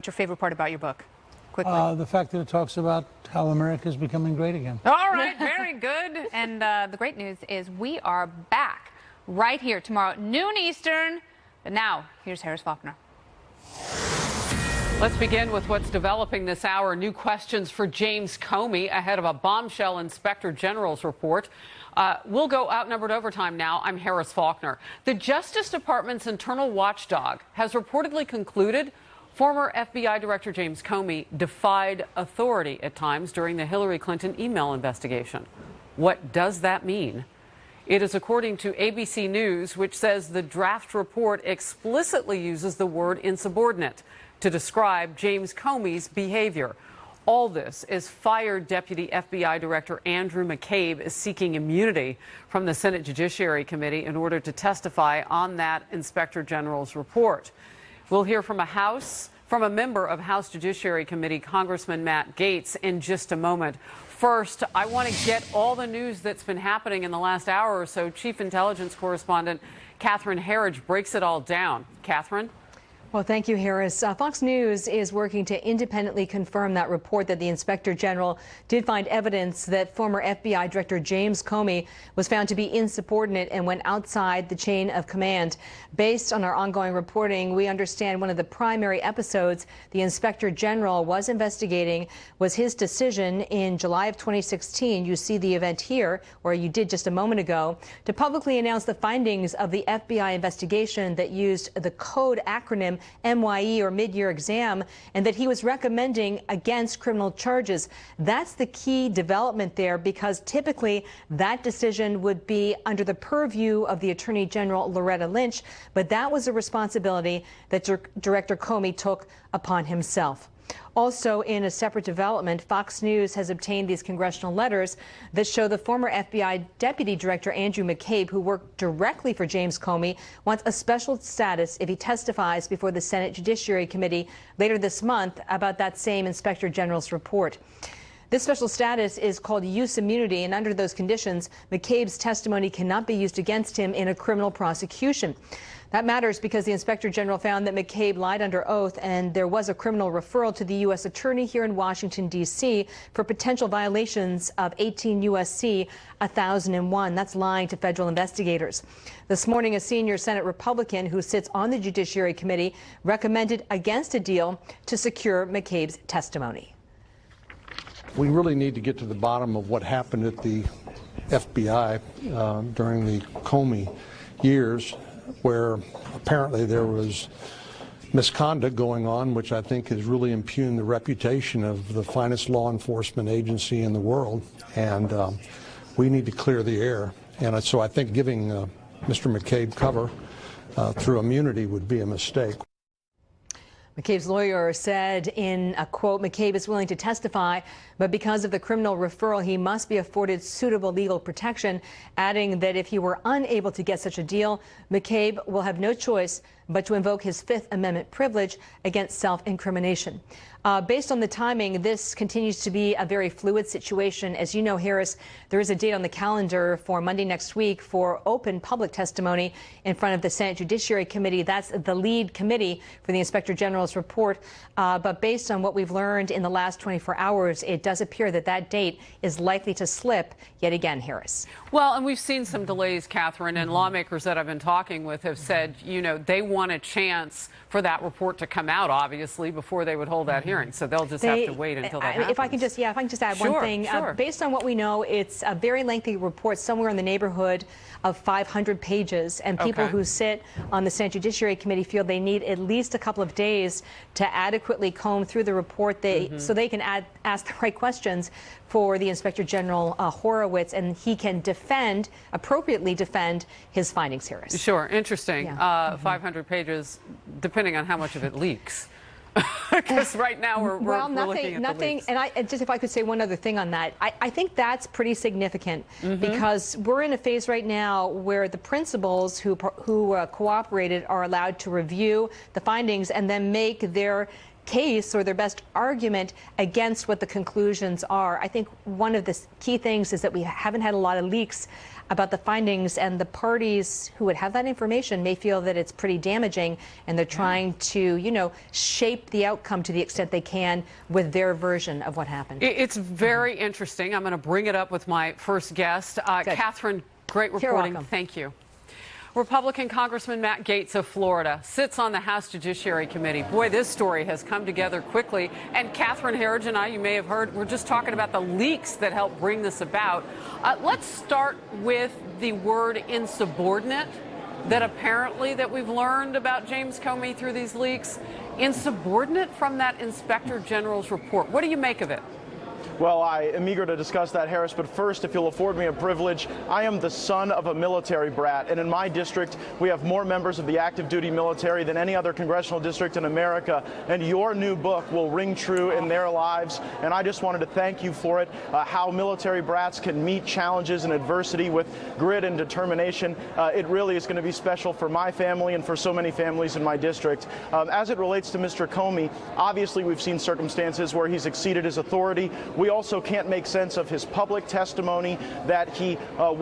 What's your favorite part about your book? Quickly. The fact that it talks about how America is becoming great again. All right, very good. And the great news is we are back right here tomorrow at noon Eastern. But now, here's Harris Faulkner. Let's begin with what's developing this hour. New questions for James Comey ahead of a bombshell Inspector General's report. We'll go outnumbered overtime now. I'm Harris Faulkner. The Justice Department's internal watchdog has reportedly concluded former FBI Director James Comey defied authority at times during the Hillary Clinton email investigation. What does that mean? It is according to ABC News, which says the draft report explicitly uses the word insubordinate to describe James Comey's behavior. All this is fired Deputy FBI Director Andrew McCabe is seeking immunity from the Senate Judiciary Committee in order to testify on that Inspector General's report. We'll hear from a member of House Judiciary Committee, Congressman Matt Gaetz, in just a moment. First, I want to get all the news that's been happening in the last hour or so. Chief Intelligence Correspondent Catherine Herridge breaks it all down. Catherine? Well, thank you, Harris. Fox News is working to independently confirm that report that the Inspector General did find evidence that former FBI Director James Comey was found to be insubordinate and went outside the chain of command. Based on our ongoing reporting, we understand one of the primary episodes the Inspector General was investigating was his decision in July of 2016. You see the event here, or you did just a moment ago, to publicly announce the findings of the FBI investigation that used the code acronym MYE, or mid-year exam, and that he was recommending against criminal charges. That's the key development there, because typically that decision would be under the purview of the Attorney General Loretta Lynch, but that was a responsibility that Director Comey took upon himself. Also, in a separate development, Fox News has obtained these congressional letters that show the former FBI Deputy Director Andrew McCabe, who worked directly for James Comey, wants a special status if he testifies before the Senate Judiciary Committee later this month about that same Inspector General's report. This special status is called use immunity, and under those conditions, McCabe's testimony cannot be used against him in a criminal prosecution. That matters because the Inspector General found that McCabe lied under oath, and there was a criminal referral to the U.S. Attorney here in Washington, D.C. for potential violations of 18 U.S.C. 1001. That's lying to federal investigators. This morning, a senior Senate Republican who sits on the Judiciary Committee recommended against a deal to secure McCabe's testimony. We really need to get to the bottom of what happened at the FBI during the Comey years, where apparently there was misconduct going on, which I think has really impugned the reputation of the finest law enforcement agency in the world. And we need to clear the air. And so I think giving Mr. McCabe cover through immunity would be a mistake. McCabe's lawyer said in a quote, McCabe is willing to testify, but because of the criminal referral, he must be afforded suitable legal protection, adding that if he were unable to get such a deal, McCabe will have no choice but to invoke his Fifth Amendment privilege against self-incrimination. Based on the timing, this continues to be a very fluid situation. As you know, Harris, there is a date on the calendar for Monday next week for open public testimony in front of the Senate Judiciary Committee. That's the lead committee for the Inspector General's report. But based on what we've learned in the last 24 hours, it does appear that that date is likely to slip yet again, Harris. Well, and we've seen some delays, Catherine, and lawmakers that I've been talking with have said, you know, they want a chance for that report to come out, obviously, before they would hold that hearing. So they'll just have to wait until that happens. If I can just add one thing. Sure. Based on what we know, it's a very lengthy report, somewhere in the neighborhood of 500 pages. And people who sit on the Senate Judiciary Committee feel they need at least a couple of days to adequately comb through the report so they can ask the right questions for the Inspector General Horowitz, and he can appropriately defend his findings, Harris. Sure. Interesting. Yeah. 500 pages, depending on how much of it leaks. Because right now we're looking at the leaks. And just if I could say one other thing on that, I think that's pretty significant because we're in a phase right now where the principals who cooperated are allowed to review the findings and then make their case or their best argument against what the conclusions are. I think one of the key things is that we haven't had a lot of leaks about the findings, and the parties who would have that information may feel that it's pretty damaging, and they're trying to, shape the outcome to the extent they can with their version of what happened. It's very interesting. I'm going to bring it up with my first guest. Catherine, great reporting. Thank you. Republican Congressman Matt Gaetz of Florida sits on the House Judiciary Committee. Boy, this story has come together quickly. And Catherine Herridge and I, you may have heard, we're just talking about the leaks that helped bring this about. Let's start with the word insubordinate that apparently that we've learned about James Comey through these leaks. Insubordinate from that Inspector General's report. What do you make of it? Well, I am eager to discuss that, Harris, but first, if you'll afford me a privilege, I am the son of a military brat, and in my district, we have more members of the active duty military than any other congressional district in America, and your new book will ring true in their lives, and I just wanted to thank you for it, how military brats can meet challenges and adversity with grit and determination. It really is going to be special for my family and for so many families in my district. As it relates to Mr. Comey, obviously we've seen circumstances where he's exceeded his authority. We also can't make sense of his public testimony that he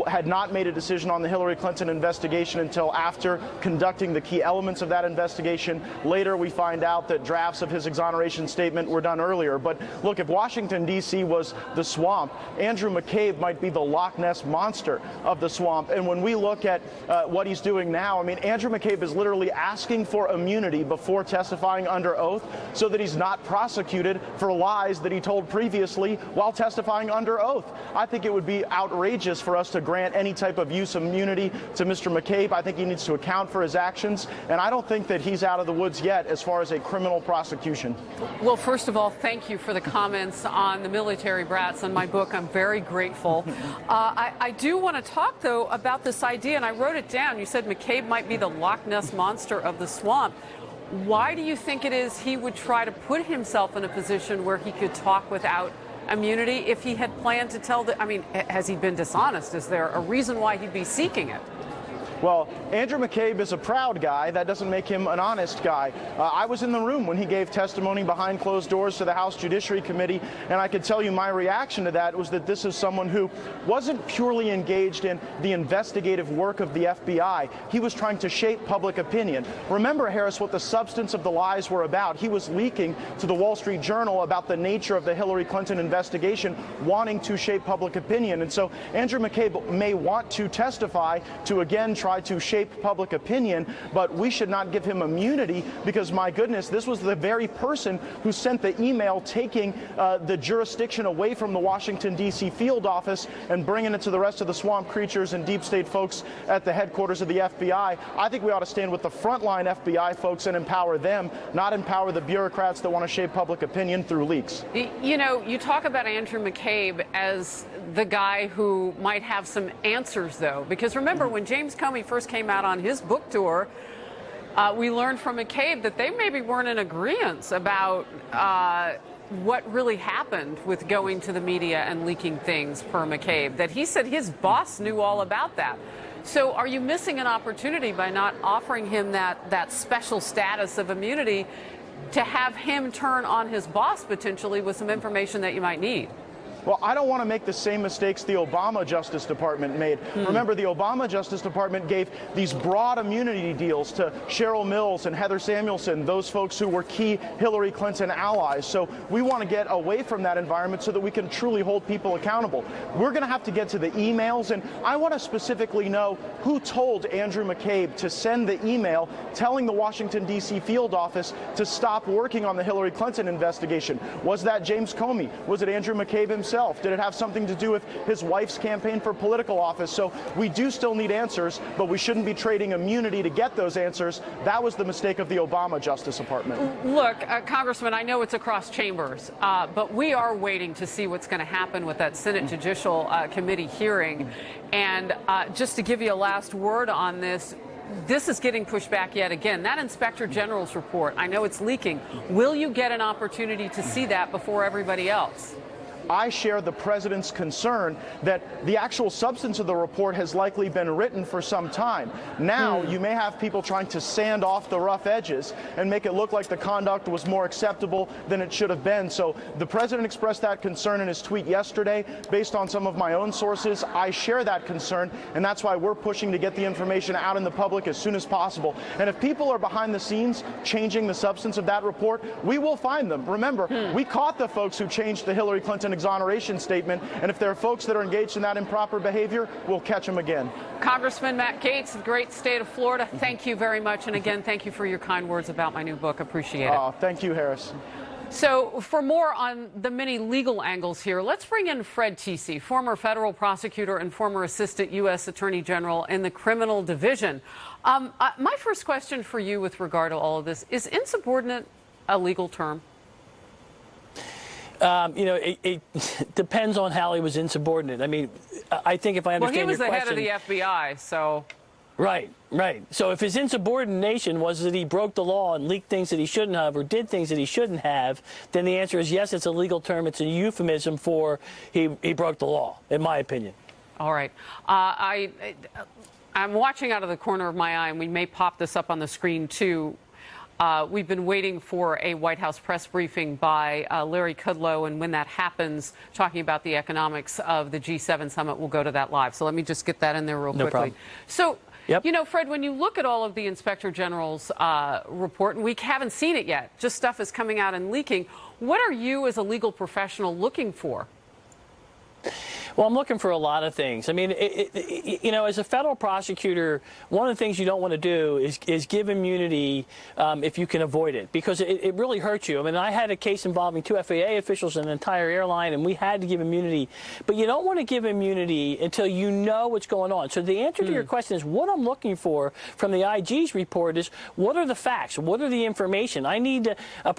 had not made a decision on the Hillary Clinton investigation until after conducting the key elements of that investigation. Later, we find out that drafts of his exoneration statement were done earlier. But look, if Washington, D.C. was the swamp, Andrew McCabe might be the Loch Ness monster of the swamp. And when we look at what he's doing now, I mean, Andrew McCabe is literally asking for immunity before testifying under oath so that he's not prosecuted for lies that he told previously while testifying under oath. I think it would be outrageous for us to grant any type of use of immunity to Mr. McCabe. I think he needs to account for his actions, and I don't think that he's out of the woods yet as far as a criminal prosecution. Well, first of all, thank you for the comments on the military brats in my book. I'm very grateful. I do want to talk, though, about this idea, and I wrote it down. You said McCabe might be the Loch Ness monster of the swamp. Why do you think it is he would try to put himself in a position where he could talk without immunity if he had planned to tell I mean, has he been dishonest? Is there a reason why he'd be seeking it? Well, Andrew McCabe is a proud guy. That doesn't make him an honest guy. I was in the room when he gave testimony behind closed doors to the House Judiciary Committee, and I could tell you my reaction to that was that this is someone who wasn't purely engaged in the investigative work of the FBI. He was trying to shape public opinion. Remember, Harris, what the substance of the lies were about. He was leaking to the Wall Street Journal about the nature of the Hillary Clinton investigation, wanting to shape public opinion. And so Andrew McCabe may want to testify to, again, try to shape public opinion, but we should not give him immunity because, my goodness, this was the very person who sent the email taking the jurisdiction away from the Washington, D.C. field office and bringing it to the rest of the swamp creatures and deep state folks at the headquarters of the FBI. I think we ought to stand with the frontline FBI folks and empower them, not empower the bureaucrats that want to shape public opinion through leaks. You know, you talk about Andrew McCabe as the guy who might have some answers, though, because remember when James Comey first came out on his book tour, we learned from McCabe that they maybe weren't in agreement about what really happened with going to the media and leaking things per McCabe, that he said his boss knew all about that. So are you missing an opportunity by not offering him that special status of immunity to have him turn on his boss potentially with some information that you might need? Well, I don't want to make the same mistakes the Obama Justice Department made. Remember, the Obama Justice Department gave these broad immunity deals to Cheryl Mills and Heather Samuelson, those folks who were key Hillary Clinton allies. So we want to get away from that environment so that we can truly hold people accountable. We're going to have to get to the emails, and I want to specifically know who told Andrew McCabe to send the email telling the Washington, D.C. field office to stop working on the Hillary Clinton investigation. Was that James Comey? Was it Andrew McCabe himself? Did it have something to do with his wife's campaign for political office? So we do still need answers, but we shouldn't be trading immunity to get those answers. That was the mistake of the Obama Justice Department. Look, Congressman, I know it's across chambers, but we are waiting to see what's going to happen with that Senate Judicial Committee hearing. And just to give you a last word on this, this is getting pushed back yet again. That Inspector General's report, I know it's leaking. Will you get an opportunity to see that before everybody else? I share the president's concern that the actual substance of the report has likely been written for some time. Now you may have people trying to sand off the rough edges and make it look like the conduct was more acceptable than it should have been. So the president expressed that concern in his tweet yesterday. Based on some of my own sources, I share that concern, and that's why we're pushing to get the information out in the public as soon as possible. And if people are behind the scenes changing the substance of that report, we will find them. Remember, we caught the folks who changed the Hillary Clinton exoneration statement, and if there are folks that are engaged in that improper behavior, we'll catch them again. Congressman Matt Gaetz, the great state of Florida, thank you very much. And again, thank you for your kind words about my new book. Appreciate it. Thank you, Harris. So for more on the many legal angles here, let's bring in Fred Teesey, former federal prosecutor and former assistant U.S. Attorney General in the criminal division. My first question for you with regard to all of this, is insubordinate a legal term? It depends on how he was insubordinate. I mean, I think if I understand your question... Well, he was the head of the FBI, so... Right. So if his insubordination was that he broke the law and leaked things that he shouldn't have or did things that he shouldn't have, then the answer is yes, it's a legal term. It's a euphemism for he broke the law, in my opinion. All right. I'm watching out of the corner of my eye, and we may pop this up on the screen, too. We've been waiting for a White House press briefing by Larry Kudlow, and when that happens, talking about the economics of the G7 summit, we'll go to that live. So let me just get that in there real quickly. Problem. So, yep. You know, Fred, when you look at all of the Inspector General's report, and we haven't seen it yet, just stuff is coming out and leaking, what are you as a legal professional looking for? Well, I'm looking for a lot of things. I mean, as a federal prosecutor, one of the things you don't want to do is give immunity if you can avoid it, because it really hurts you. I mean, I had a case involving 2 FAA officials and an entire airline, and we had to give immunity. But you don't want to give immunity until you know what's going on. So the answer to your question is, what I'm looking for from the IG's report is, what are the facts? What are the information? I need to,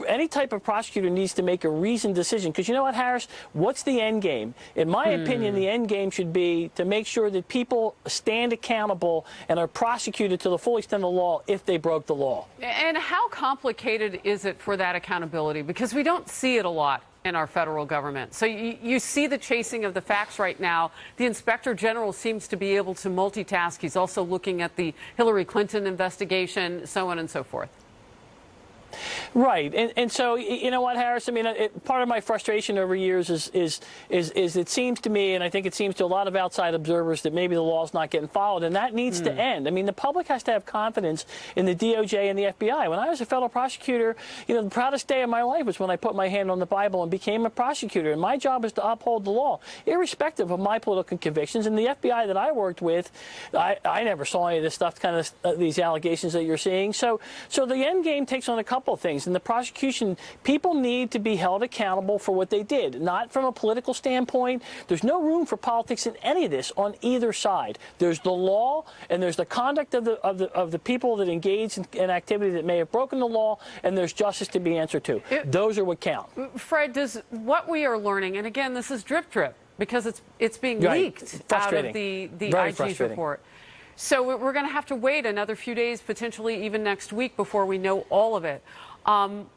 any type of prosecutor needs to make a reasoned decision. Because you know what, Harris? What's the end game? In my opinion, the end game should be to make sure that people stand accountable and are prosecuted to the full extent of the law if they broke the law. And how complicated is it for that accountability? Because we don't see it a lot in our federal government. So you see the chasing of the facts right now. The Inspector General seems to be able to multitask. He's also looking at the Hillary Clinton investigation, so on and so forth. Right, and so you know what, Harris? I mean, part of my frustration over years is it seems to me, and I think it seems to a lot of outside observers, that maybe the law's not getting followed, and that needs to end. I mean, the public has to have confidence in the DOJ and the FBI. When I was a federal prosecutor, the proudest day of my life was when I put my hand on the Bible and became a prosecutor. And my job is to uphold the law, irrespective of my political convictions. And the FBI that I worked with, I never saw any of this stuff, kind of these allegations that you're seeing. So the end game takes on a couple of things. In the prosecution, people need to be held accountable for what they did, not from a political standpoint. There's no room for politics in any of this on either side. There's the law, and there's the conduct of the people that engage in activity that may have broken the law, and there's justice to be answered to. Those are what count. Fred, does what we are learning, and again, this is drip, because it's being leaked out of the IG's report. So we're going to have to wait another few days, potentially even next week, before we know all of it.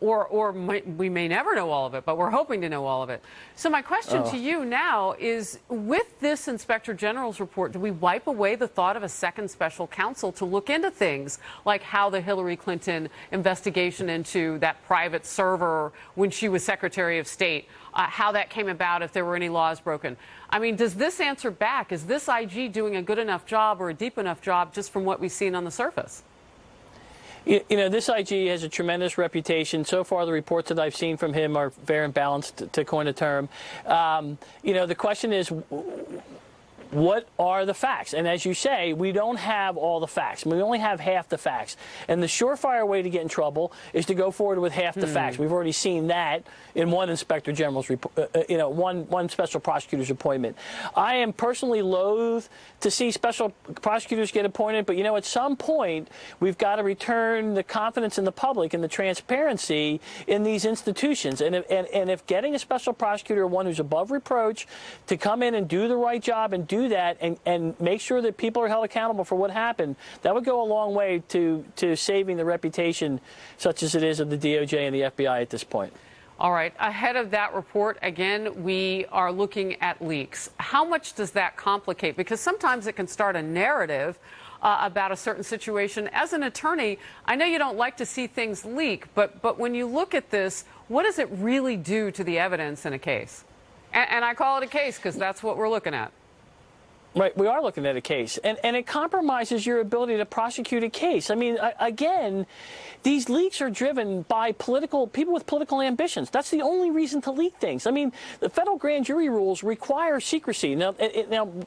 We may never know all of it, but we're hoping to know all of it. So my question to you now is, with this Inspector General's report, do we wipe away the thought of a second special counsel to look into things like how the Hillary Clinton investigation into that private server when she was Secretary of State, how that came about, if there were any laws broken? I mean, does this answer back? Is this IG doing a good enough job or a deep enough job just from what we've seen on the surface? This IG has a tremendous reputation. So far, the reports that I've seen from him are fair and balanced, to coin a term. The question is, what are the facts? And as you say, we don't have all the facts. We only have half the facts. And the surefire way to get in trouble is to go forward with half the facts. We've already seen that in one Inspector General's report, one special prosecutor's appointment. I am personally loath to see special prosecutors get appointed, but at some point we've got to return the confidence in the public and the transparency in these institutions. And if getting a special prosecutor, one who's above reproach, to come in and do the right job and do that and make sure that people are held accountable for what happened, that would go a long way to saving the reputation, such as it is, of the DOJ and the FBI at this point. All right. Ahead of that report, again, we are looking at leaks. How much does that complicate? Because sometimes it can start a narrative about a certain situation. As an attorney, I know you don't like to see things leak, but when you look at this, what does it really do to the evidence in a case? And I call it a case because that's what we're looking at. Right, we are looking at a case, and it compromises your ability to prosecute a case. I mean, again, these leaks are driven by people with political ambitions. That's the only reason to leak things. I mean, the federal grand jury rules require secrecy. Now,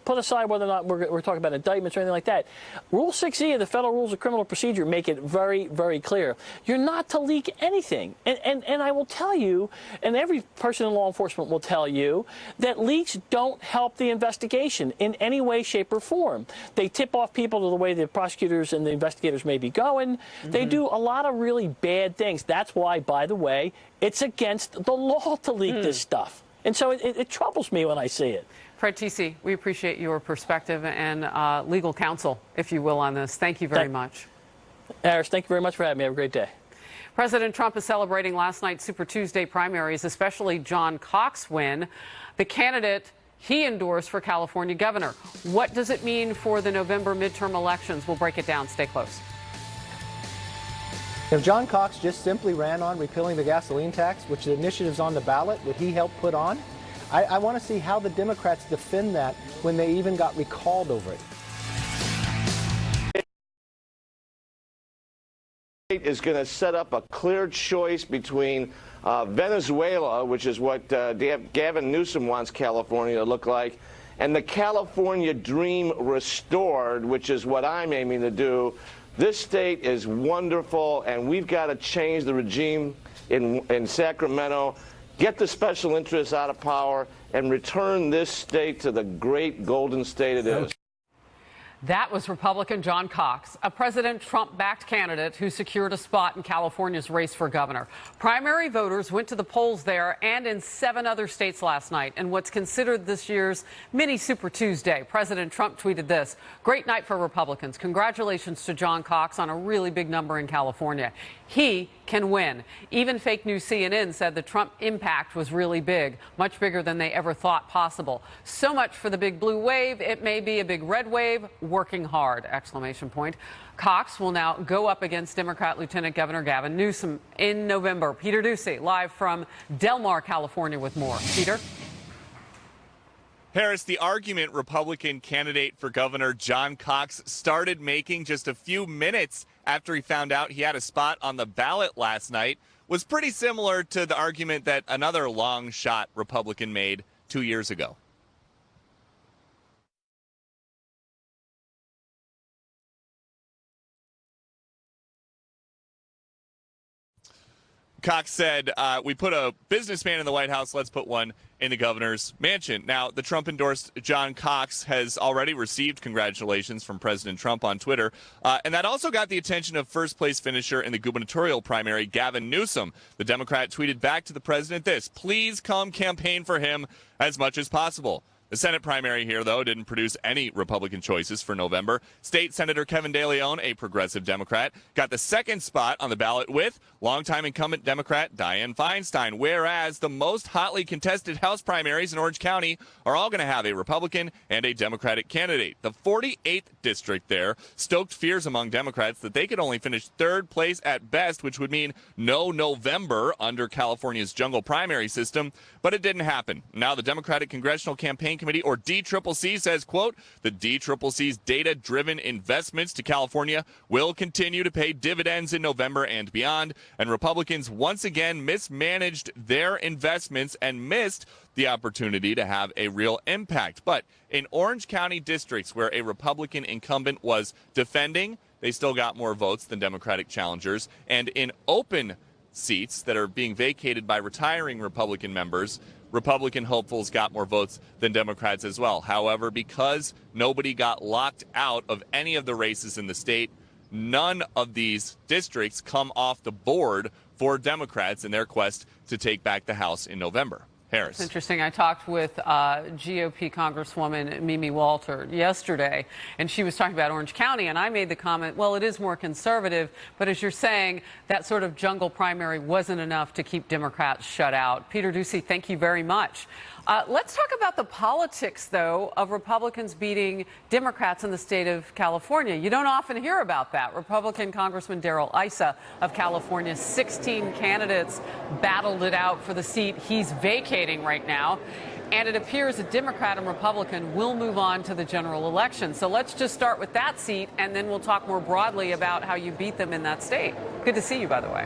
put aside whether or not we're talking about indictments or anything like that. Rule 6E of the Federal Rules of Criminal Procedure make it very, very clear. You're not to leak anything. And I will tell you, and every person in law enforcement will tell you, that leaks don't help the investigation in any way, shape, or form. They tip off people to the way the prosecutors and the investigators may be going. They do a lot of really bad things. That's why, by the way, it's against the law to leak this stuff. And so it troubles me when I see it. Fred TC, we appreciate your perspective and legal counsel, if you will, on this. Thank you very much. Harris, thank you very much for having me. Have a great day. President Trump is celebrating last night's Super Tuesday primaries, especially John Cox's win, the candidate he endorsed for California governor. What does it mean for the November midterm elections? We'll break it down. Stay close. If John Cox just simply ran on repealing the gasoline tax, which the initiative's on the ballot, would he help put on? I want to see how the Democrats defend that when they even got recalled over it. Is going to set up a clear choice between Venezuela, which is what Gavin Newsom wants California to look like, and the California dream restored, which is what I'm aiming to do. This state is wonderful, and we've got to change the regime in Sacramento, get the special interests out of power, and return this state to the great golden state it is. That was Republican John Cox, a President Trump-backed candidate who secured a spot in California's race for governor. Primary voters went to the polls there and in 7 other states last night in what's considered this year's mini Super Tuesday. President Trump tweeted this: "Great night for Republicans. Congratulations to John Cox on a really big number in California. He can win." Even fake news CNN said the Trump impact was really big, much bigger than they ever thought possible. So much for the big blue wave. It may be a big red wave. Working hard! Exclamation point. Cox will now go up against Democrat Lieutenant Governor Gavin Newsom in November. Peter Ducey, live from Del Mar, California, with more. Peter? Harris, the argument Republican candidate for governor John Cox started making just a few minutes after he found out he had a spot on the ballot last night was pretty similar to the argument that another long shot Republican made 2 years ago. Cox said, "We put a businessman in the White House, let's put one in the governor's mansion." Now, the Trump-endorsed John Cox has already received congratulations from President Trump on Twitter, and that also got the attention of first-place finisher in the gubernatorial primary, Gavin Newsom. The Democrat tweeted back to the president this: "Please come campaign for him as much as possible." The Senate primary here, though, didn't produce any Republican choices for November. State Senator Kevin De Leon, a progressive Democrat, got the second spot on the ballot with longtime incumbent Democrat Dianne Feinstein, whereas the most hotly contested House primaries in Orange County are all going to have a Republican and a Democratic candidate. The 48th district there stoked fears among Democrats that they could only finish third place at best, which would mean no November under California's jungle primary system, but it didn't happen. Now the Democratic Congressional Campaign Committee, or DCCC, says, quote, "The DCCC's data-driven investments to California will continue to pay dividends in November and beyond." And Republicans once again mismanaged their investments and missed the opportunity to have a real impact. But in Orange County districts where a Republican incumbent was defending, they still got more votes than Democratic challengers. And in open seats that are being vacated by retiring Republican members, Republican hopefuls got more votes than Democrats as well. However, because nobody got locked out of any of the races in the state, none of these districts come off the board for Democrats in their quest to take back the House in November. Harris. It's interesting. I talked with GOP Congresswoman Mimi Walter yesterday, and she was talking about Orange County, and I made the comment, well, it is more conservative, but as you're saying, that sort of jungle primary wasn't enough to keep Democrats shut out. Peter Doocy, thank you very much. Let's talk about the politics, though, of Republicans beating Democrats in the state of California. You don't often hear about that. Republican Congressman Darrell Issa of California, 16 candidates battled it out for the seat he's vacating right now. And it appears a Democrat and Republican will move on to the general election. So let's just start with that seat, and then we'll talk more broadly about how you beat them in that state. Good to see you, by the way.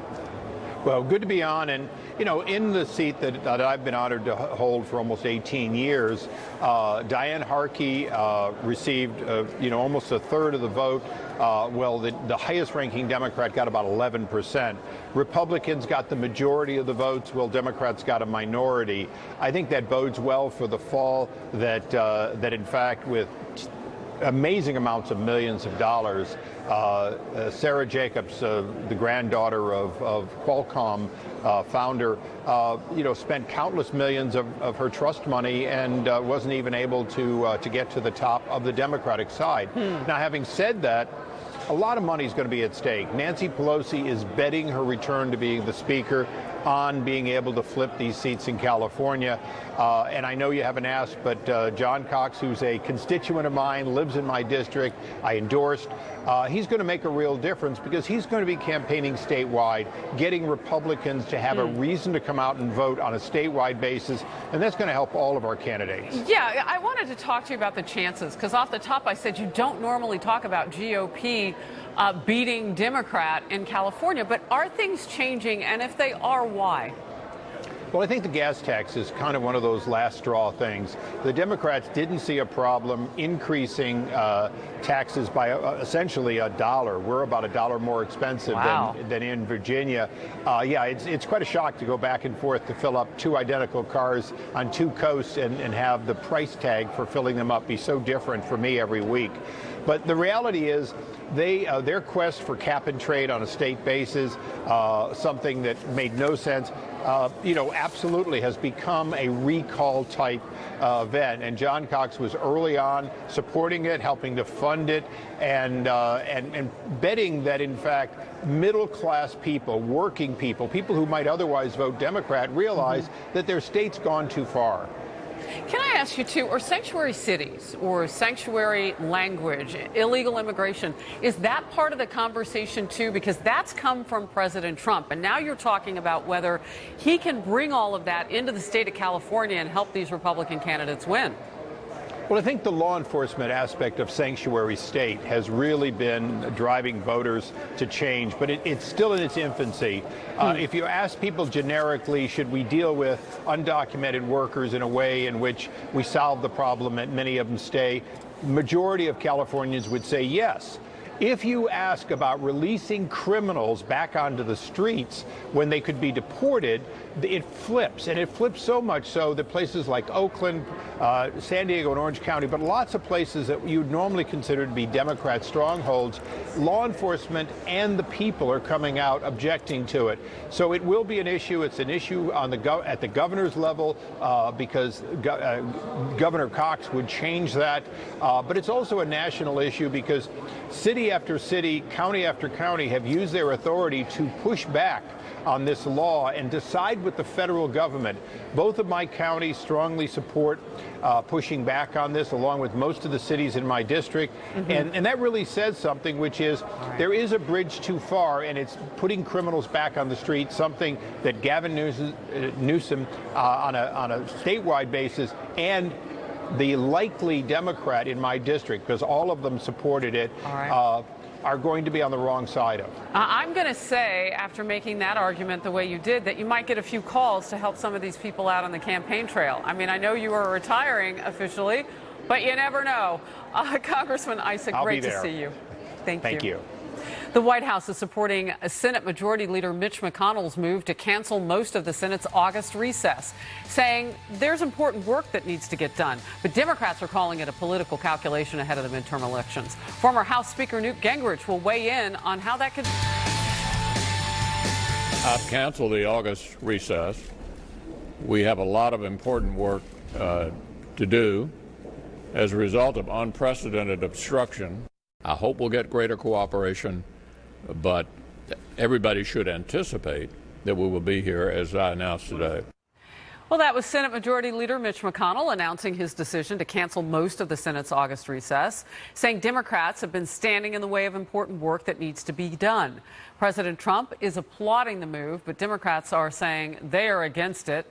Well, good to be on. And, you know, in the seat that I've been honored to hold for almost 18 years, Diane Harkey received, almost a third of the vote. The highest ranking Democrat got about 11%. Republicans got the majority of the votes, while Democrats got a minority. I think that bodes well for the fall, that in fact, with amazing amounts of millions of dollars, Sarah Jacobs, the granddaughter of Qualcomm founder, spent countless millions of her trust money and wasn't even able to get to the top of the Democratic side. Now, having said that, a lot of money is going to be at stake. Nancy Pelosi is betting her return to being the speaker on being able to flip these seats in California. And I know you haven't asked, but John Cox, who's a constituent of mine, lives in my district, I endorsed. He's going to make a real difference because he's going to be campaigning statewide, getting Republicans to have a reason to come out and vote on a statewide basis, and that's going to help all of our candidates. Yeah, I wanted to talk to you about the chances, because off the top I said you don't normally talk about GOP beating Democrat in California, but are things changing, and if they are, why? Well, I think the gas tax is kind of one of those last straw things. The Democrats didn't see a problem increasing taxes by essentially $1. We're about $1 more expensive than in Virginia. It's quite a shock to go back and forth to fill up two identical cars on two coasts and have the price tag for filling them up be so different for me every week. But the reality is, their quest for cap and trade on a state basis, something that made no sense, absolutely has become a recall type event. And John Cox was early on supporting it, helping to fund it, and betting that, in fact, middle class people, working people, people who might otherwise vote Democrat, realize that their state's gone too far. Can I ask you, too, are sanctuary cities or sanctuary language, illegal immigration, is that part of the conversation, too? Because that's come from President Trump. And now you're talking about whether he can bring all of that into the state of California and help these Republican candidates win. Well, I think the law enforcement aspect of sanctuary state has really been driving voters to change, but it's still in its infancy. If you ask people generically, should we deal with undocumented workers in a way in which we solve the problem that many of them stay, majority of Californians would say yes. If you ask about releasing criminals back onto the streets when they could be deported, it flips. And it flips so much so that places like Oakland, San Diego, and Orange County, but lots of places that you'd normally consider to be Democrat strongholds, law enforcement and the people are coming out objecting to it. So it will be an issue. It's an issue on at the governor's level because Governor Cox would change that. But it's also a national issue because city after city, county after county have used their authority to push back on this law and decide with the federal government. Both of my counties strongly support pushing back on this, along with most of the cities in my district. And that really says something, which is there is a bridge too far, and it's putting criminals back on the street, something that Gavin Newsom on a statewide basis and the likely Democrat in my district, because all of them supported it, are going to be on the wrong side of. I'm going to say, after making that argument the way you did, that you might get a few calls to help some of these people out on the campaign trail. I mean, I know you are retiring officially, but you never know. Congressman Issa, great to see you. Thank you. The White House is supporting Senate Majority Leader Mitch McConnell's move to cancel most of the Senate's August recess, saying there's important work that needs to get done. But Democrats are calling it a political calculation ahead of the midterm elections. Former House Speaker Newt Gingrich will weigh in on how that could cancel the August recess We have a lot of important work to do as a result of unprecedented obstruction. I hope we'll get greater cooperation, but everybody should anticipate that we will be here as I announced today. Well, that was Senate Majority Leader Mitch McConnell announcing his decision to cancel most of the Senate's August recess, saying Democrats have been standing in the way of important work that needs to be done. President Trump is applauding the move, but Democrats are saying they are against it.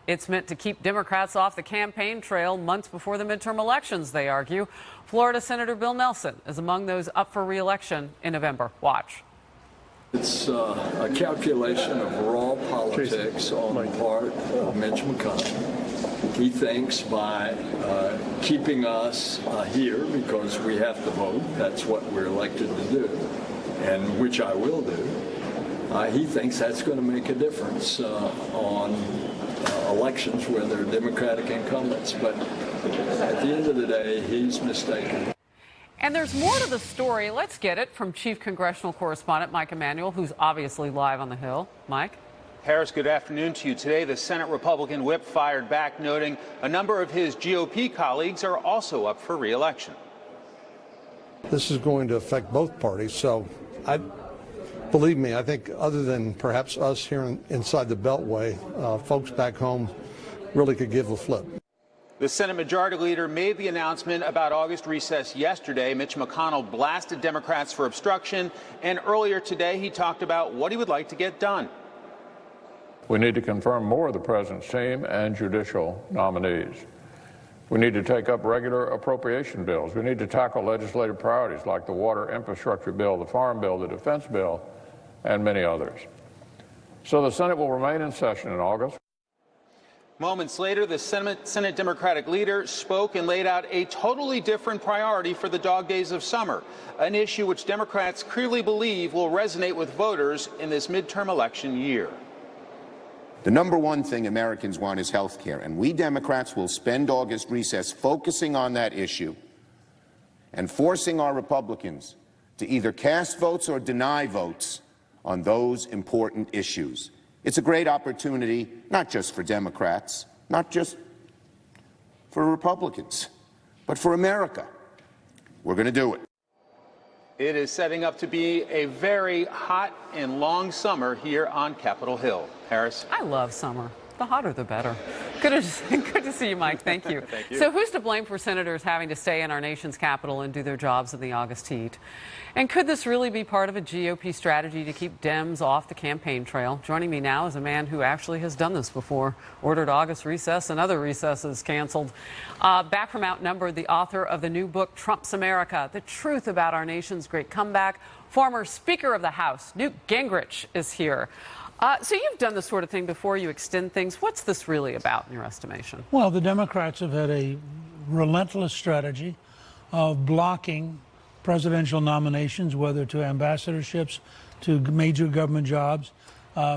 It's meant to keep Democrats off the campaign trail months before the midterm elections, they argue. Florida Senator Bill Nelson is among those up for re-election in November. Watch. It's a calculation of raw politics on the part of Mitch McConnell. He thinks by keeping us here because we have to vote, that's what we're elected to do, and which I will do, he thinks that's going to make a difference on elections where there are Democratic incumbents. But at the end of the day, he's mistaken. And there's more to the story. Let's get it from Chief Congressional Correspondent Mike Emanuel, who's obviously live on the Hill. Mike? Harris, good afternoon to you. Today, the Senate Republican whip fired back, noting a number of his GOP colleagues are also up for re-election. This is going to affect both parties, so believe me, I think other than perhaps us here inside the Beltway, folks back home really could give a flip. The Senate Majority Leader made the announcement about August recess yesterday. Mitch McConnell blasted Democrats for obstruction, and earlier today he talked about what he would like to get done. We need to confirm more of the president's team and judicial nominees. We need to take up regular appropriation bills. We need to tackle legislative priorities like the water infrastructure bill, the farm bill, the defense bill, and many others. So the Senate will remain in session in August. Moments later, the Senate Democratic leader spoke and laid out a totally different priority for the dog days of summer, an issue which Democrats clearly believe will resonate with voters in this midterm election year. The number one thing Americans want is health care, and we Democrats will spend August recess focusing on that issue and forcing our Republicans to either cast votes or deny votes on those important issues. It's a great opportunity, not just for Democrats, not just for Republicans, but for America. We're going to do it. It is setting up to be a very hot and long summer here on Capitol Hill. Harris? I love summer. The hotter, the better. Good to see you, Mike. Thank you. Thank you. So who's to blame for senators having to stay in our nation's capital and do their jobs in the August heat? And could this really be part of a GOP strategy to keep Dems off the campaign trail? Joining me now is a man who actually has done this before, ordered August recess and other recesses canceled. Back from Outnumbered, the author of the new book, Trump's America, The Truth About Our Nation's Great Comeback. Former Speaker of the House, Newt Gingrich, is here. So you've done this sort of thing before. You extend things. What's this really about in your estimation? Well, the Democrats have had a relentless strategy of blocking presidential nominations, whether to ambassadorships, to major government jobs,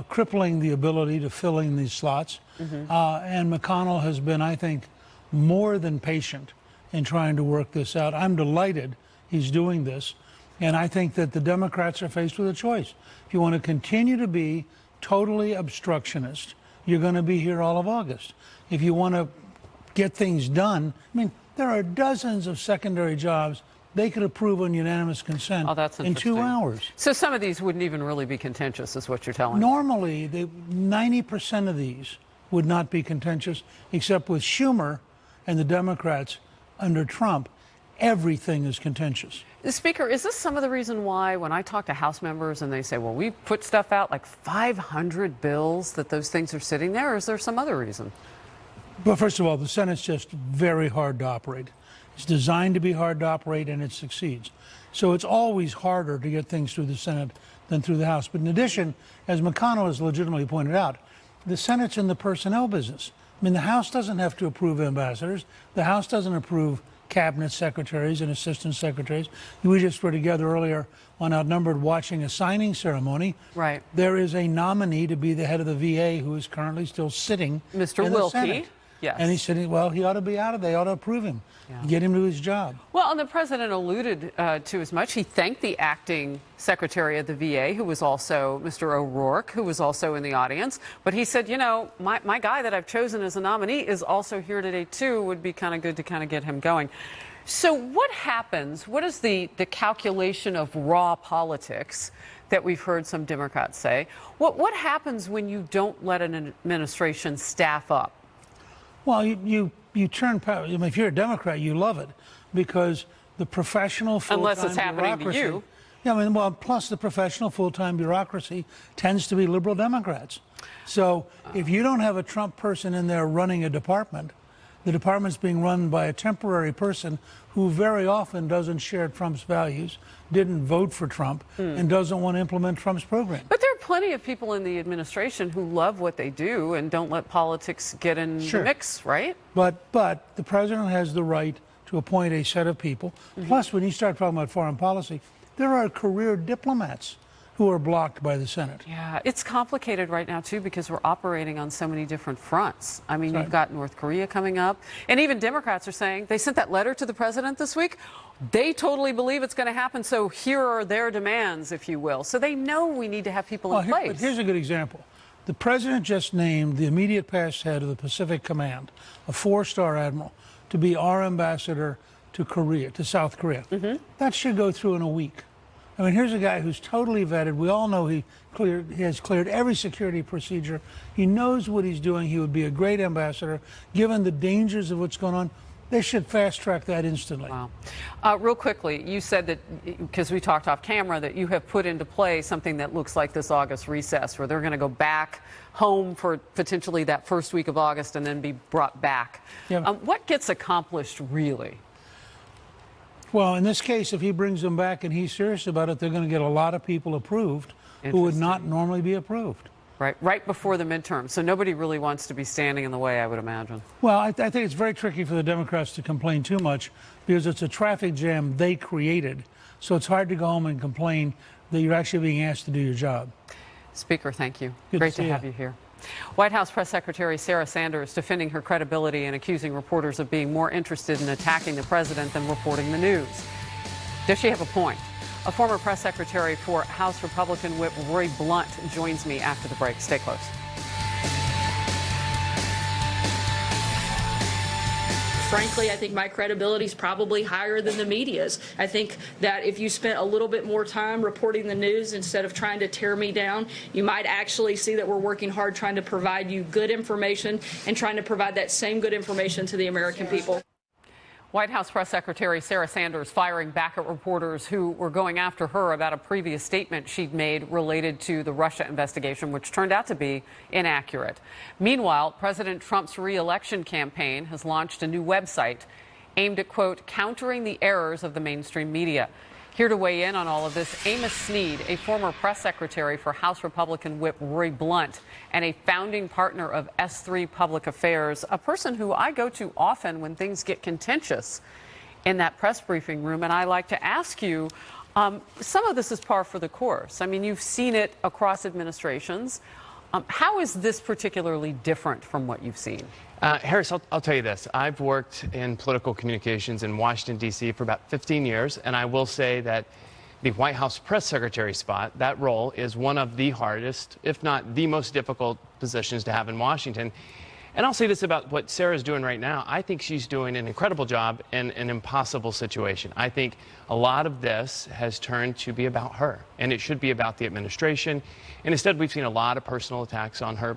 crippling the ability to fill in these slots. And McConnell has been, I think, more than patient in trying to work this out. I'm delighted he's doing this. And I think that the Democrats are faced with a choice. If you want to continue to be totally obstructionist, you're going to be here all of August. If you want to get things done, I mean, there are dozens of secondary jobs they could approve on unanimous consent in 2 hours. So some of these wouldn't even really be contentious, is what you're telling me. Normally, 90% of these would not be contentious, except with Schumer and the Democrats under Trump. Everything is contentious. Speaker, is this some of the reason why when I talk to House members and they say, well, we put stuff out like 500 bills, that those things are sitting there, or is there some other reason? Well, first of all, the Senate's just very hard to operate. It's designed to be hard to operate, and it succeeds. So it's always harder to get things through the Senate than through the House. But in addition, as McConnell has legitimately pointed out, the Senate's in the personnel business. I mean, the House doesn't have to approve ambassadors. The House doesn't approve cabinet secretaries and assistant secretaries. We just were together earlier on Outnumbered watching a signing ceremony. Right. There is a nominee to be the head of the VA who is currently still sitting Mr. in the Wilkie. Senate. Yes. And he said, well, he ought to be out of there. They ought to approve him, get him to his job. Well, and the president alluded to as much. He thanked the acting secretary of the VA, who was also Mr. O'Rourke, who was also in the audience. But he said, you know, my guy that I've chosen as a nominee is also here today, too. It would be kind of good to kind of get him going. So what happens? What is the calculation of raw politics that we've heard some Democrats say? What happens when you don't let an administration staff up? Well, you turn power. I mean, if you're a Democrat, you love it because the professional full-time unless it's happening to you. Yeah, I mean, well, plus the professional full-time bureaucracy tends to be liberal Democrats. So if you don't have a Trump person in there running a department, the department's being run by a temporary person who very often doesn't share Trump's values, didn't vote for Trump, and doesn't want to implement Trump's program. But there are plenty of people in the administration who love what they do and don't let politics get in the mix, right? But the president has the right to appoint a set of people. Plus, when you start talking about foreign policy, there are career diplomats who are blocked by the Senate. Yeah, it's complicated right now, too, because we're operating on so many different fronts. I mean, you've got North Korea coming up, and even Democrats are saying they sent that letter to the president this week. They totally believe it's going to happen, so here are their demands, if you will. So they know we need to have people in place. But here's a good example. The president just named the immediate past head of the Pacific Command, a 4-star admiral, to be our ambassador to Korea, to South Korea. That should go through in a week. I mean, here's a guy who's totally vetted. We all know he has cleared every security procedure. He knows what he's doing. He would be a great ambassador. Given the dangers of what's going on, they should fast-track that instantly. Wow. Real quickly, you said that, because we talked off camera, that you have put into play something that looks like this August recess, where they're going to go back home for potentially that first week of August and then be brought back. Yeah. What gets accomplished, really? Well, in this case, if he brings them back and he's serious about it, they're going to get a lot of people approved who would not normally be approved. Right before the midterm. So nobody really wants to be standing in the way, I would imagine. Well, I think it's very tricky for the Democrats to complain too much because it's a traffic jam they created. So it's hard to go home and complain that you're actually being asked to do your job. Speaker, thank you. Good Great to to have you here. White House Press Secretary Sarah Sanders defending her credibility and accusing reporters of being more interested in attacking the president than reporting the news. Does she have a point? A former press secretary for House Republican Whip Roy Blunt joins me after the break. Stay close. Frankly, I think my credibility is probably higher than the media's. I think that if you spent a little bit more time reporting the news instead of trying to tear me down, you might actually see that we're working hard trying to provide you good information and trying to provide that same good information to the American people. White House Press Secretary Sarah Sanders firing back at reporters who were going after her about a previous statement she'd made related to the Russia investigation, which turned out to be inaccurate. Meanwhile, President Trump's re-election campaign has launched a new website aimed at, quote, countering the errors of the mainstream media. Here to weigh in on all of this, Amos Snead, a former press secretary for House Republican Whip Roy Blunt and a founding partner of S3 Public Affairs, a person who I go to often when things get contentious in that press briefing room. And I like to ask you, some of this is par for the course. I mean, you've seen it across administrations. How is this particularly different from what you've seen? Harris, I'll tell you this. I've worked in political communications in Washington, D.C. for about 15 years, and I will say that the White House press secretary spot, that role, is one of the hardest, if not the most difficult positions to have in Washington. And I'll say this about what Sarah's doing right now. I think she's doing an incredible job in an impossible situation. I think a lot of this has turned to be about her, and it should be about the administration. And instead, we've seen a lot of personal attacks on her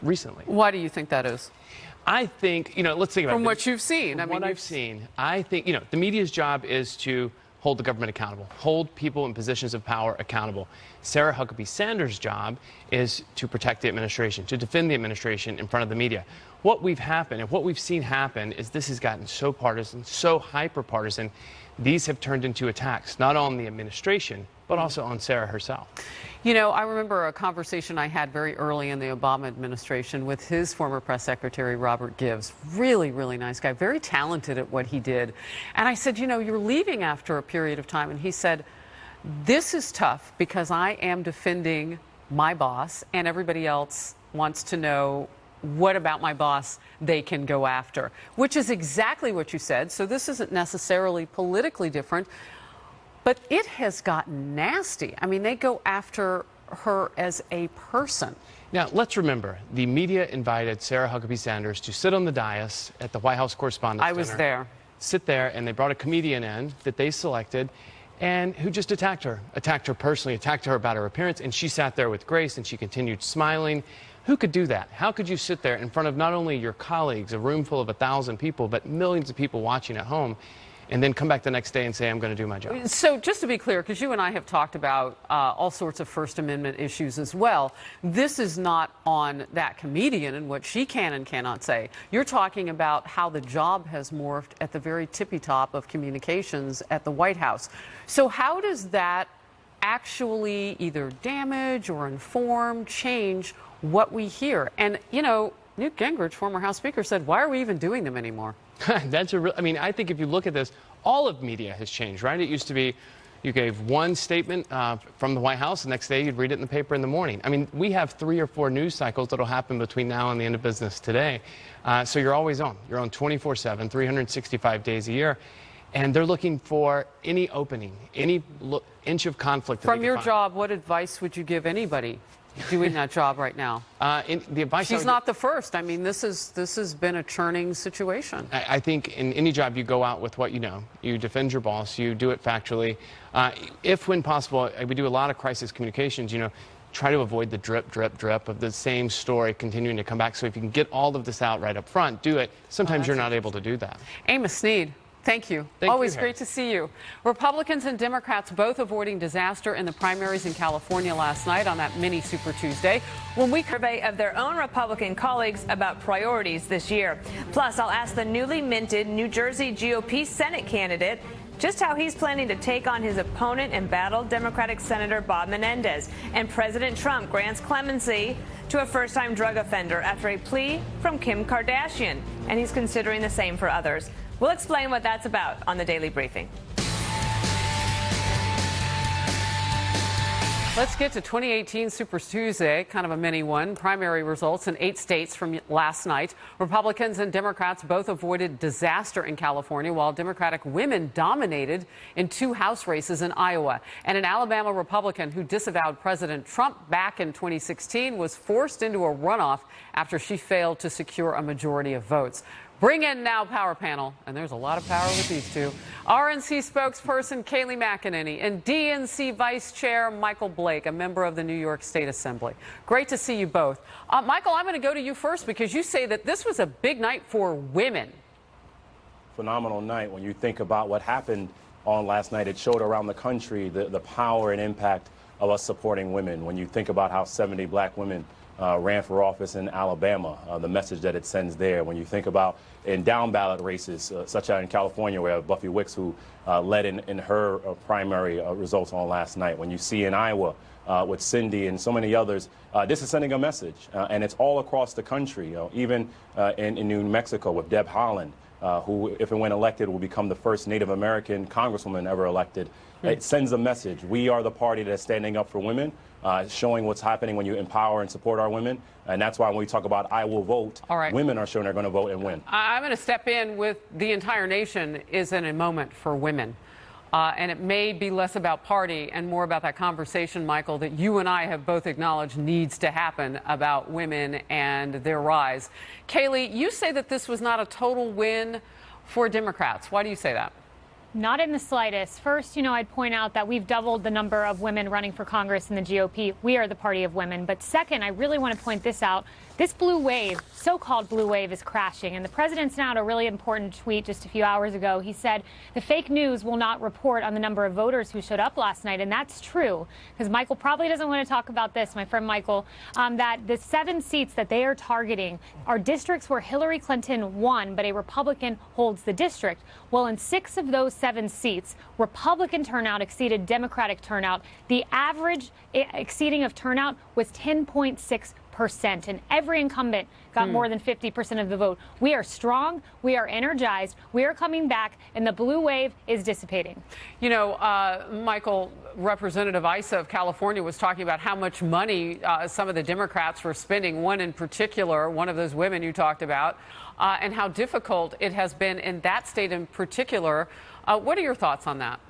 recently. Why do you think that is? I think, let's think about it. From what you've seen. From what I've seen, I think, the media's job is to hold the government accountable, hold people in positions of power accountable. Sarah Huckabee Sanders' job is to protect the administration, to defend the administration in front of the media. What we've seen happen is this has gotten so partisan, so hyper-partisan. These have turned into attacks, not on the administration, but also on Sarah herself. I remember a conversation I had very early in the Obama administration with his former press secretary, Robert Gibbs. Really, really nice guy, very talented at what he did. And I said, you're leaving after a period of time. And he said, this is tough because I am defending my boss and everybody else wants to know what about my boss they can go after, which is exactly what you said. So this isn't necessarily politically different, but it has gotten nasty. I mean, they go after her as a person. Now, let's remember, the media invited Sarah Huckabee Sanders to sit on the dais at the White House Correspondents' I was Dinner, there. sit there, and they brought a comedian in that they selected and who just attacked her personally, attacked her about her appearance, and she sat there with grace and she continued smiling. Who could do that? How could you sit there in front of not only your colleagues, a room full of 1,000 people, but millions of people watching at home, and then come back the next day and say, I'm going to do my job? So just to be clear, because you and I have talked about all sorts of First Amendment issues as well, this is not on that comedian and what she can and cannot say. You're talking about how the job has morphed at the very tippy top of communications at the White House. So how does that actually either damage or inform, change what we hear? And, you know, Newt Gingrich, former House Speaker, said, why are we even doing them anymore? That's a real, I mean, I think if you look at this, all of media has changed, right? It used to be you gave one statement from the White House, the next day you'd read it in the paper in the morning. I mean, we have 3 or 4 news cycles that'll happen between now and the end of business today. So you're always on. You're on 24/7, 365 days a year. And they're looking for any opening, any inch of conflict. From your job, what advice would you give anybody doing that job right now? The advice She's not the first. I mean, this has been a churning situation. I think in any job you go out with what you know. You defend your boss. You do it factually. If, when possible, we do a lot of crisis communications, you know, try to avoid the drip, drip, drip of the same story continuing to come back. So if you can get all of this out right up front, do it. Sometimes you're not able to do that. Amos Snead. Thank you. Always great to see you. Republicans and Democrats both avoiding disaster in the primaries in California last night on that mini Super Tuesday. When we survey of their own Republican colleagues about priorities this year. Plus, I'll ask the newly minted New Jersey GOP Senate candidate just how he's planning to take on his opponent and battle Democratic Senator Bob Menendez. And President Trump grants clemency to a first-time drug offender after a plea from Kim Kardashian. And he's considering the same for others. We'll explain what that's about on the Daily Briefing. Let's get to 2018 Super Tuesday, kind of a mini one. Primary results in 8 states from last night. Republicans and Democrats both avoided disaster in California, while Democratic women dominated in 2 House races in Iowa. And an Alabama Republican who disavowed President Trump back in 2016 was forced into a runoff after she failed to secure a majority of votes. Bring in now Power Panel, and there's a lot of power with these two. RNC spokesperson Kayleigh McEnany and DNC Vice Chair Michael Blake, a member of the New York State Assembly. Great to see you both. Michael, I'm going to go to you first because you say that this was a big night for women. Phenomenal night. When you think about what happened on last night, it showed around the country the power and impact of us supporting women. When you think about how 70 black women ran for office in Alabama, the message that it sends there. When you think about in down ballot races, such as in California, where Buffy Wicks, who led in her primary results on last night. When you see in Iowa with Cindy and so many others, this is sending a message. And it's all across the country, even in New Mexico with Deb Haaland, who, if and when elected, will become the first Native American congresswoman ever elected. It sends a message. We are the party that's standing up for women, showing what's happening when you empower and support our women. And that's why when we talk about I will vote, women are showing they're going to vote and win. I'm going to step in with the entire nation is in a moment for women. And it may be less about party and more about that conversation, Michael, that you and I have both acknowledged needs to happen about women and their rise. Kayleigh, you say that this was not a total win for Democrats. Why do you say that? Not in the slightest. First, I'd point out that we've doubled the number of women running for Congress in the GOP. We are the party of women. But second, I really want to point this out. This blue wave, so-called blue wave, is crashing. And the president sent out a really important tweet just a few hours ago. He said the fake news will not report on the number of voters who showed up last night. And that's true, because Michael probably doesn't want to talk about this, my friend Michael, that the 7 seats that they are targeting are districts where Hillary Clinton won, but a Republican holds the district. Well, in 6 of those 7 seats, Republican turnout exceeded Democratic turnout. The average exceeding of turnout was 10.6%. and every incumbent got more than 50% of the vote. We are strong, we are energized, we are coming back, and the blue wave is dissipating. You know, Michael, Representative Issa of California was talking about how much money some of the Democrats were spending, one in particular, one of those women you talked about, and how difficult it has been in that state in particular. What are your thoughts on that?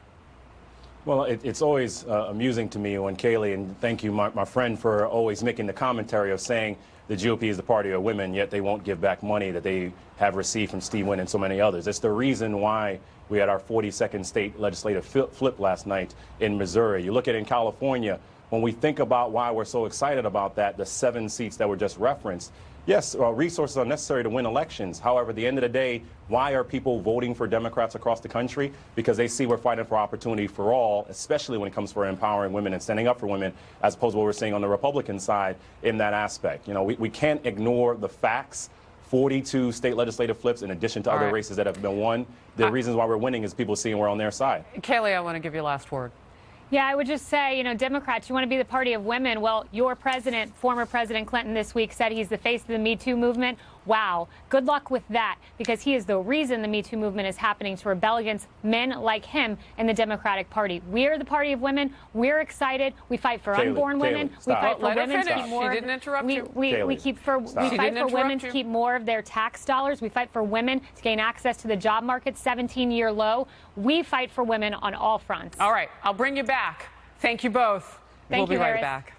Well, it's always amusing to me when Kayleigh, and thank you, my friend, for always making the commentary of saying the GOP is the party of women, yet they won't give back money that they have received from Steve Wynn and so many others. It's the reason why we had our 42nd state legislative flip last night in Missouri. You look at it in California, when we think about why we're so excited about that, the 7 seats that were just referenced, yes, resources are necessary to win elections. However, at the end of the day, why are people voting for Democrats across the country? Because they see we're fighting for opportunity for all, especially when it comes for empowering women and standing up for women, as opposed to what we're seeing on the Republican side in that aspect. You know, we can't ignore the facts. 42 state legislative flips in addition to other races that have been won. The reasons why we're winning is people seeing we're on their side. Kayleigh, I want to give you a last word. Yeah, I would just say, you know, Democrats, you want to be the party of women. Well, your president, former President Clinton this week said he's the face of the Me Too movement. Wow. Good luck with that, because he is the reason the Me Too movement is happening, to rebel against men like him in the Democratic Party. We're the party of women. We're excited. We fight for unborn women. We fight for women to keep more. She didn't interrupt you. We fight for women to keep more of their tax dollars. We fight for women to gain access to the job market, 17-year low. We fight for women on all fronts. All right. I'll bring you back. Thank you both. We'll be right back.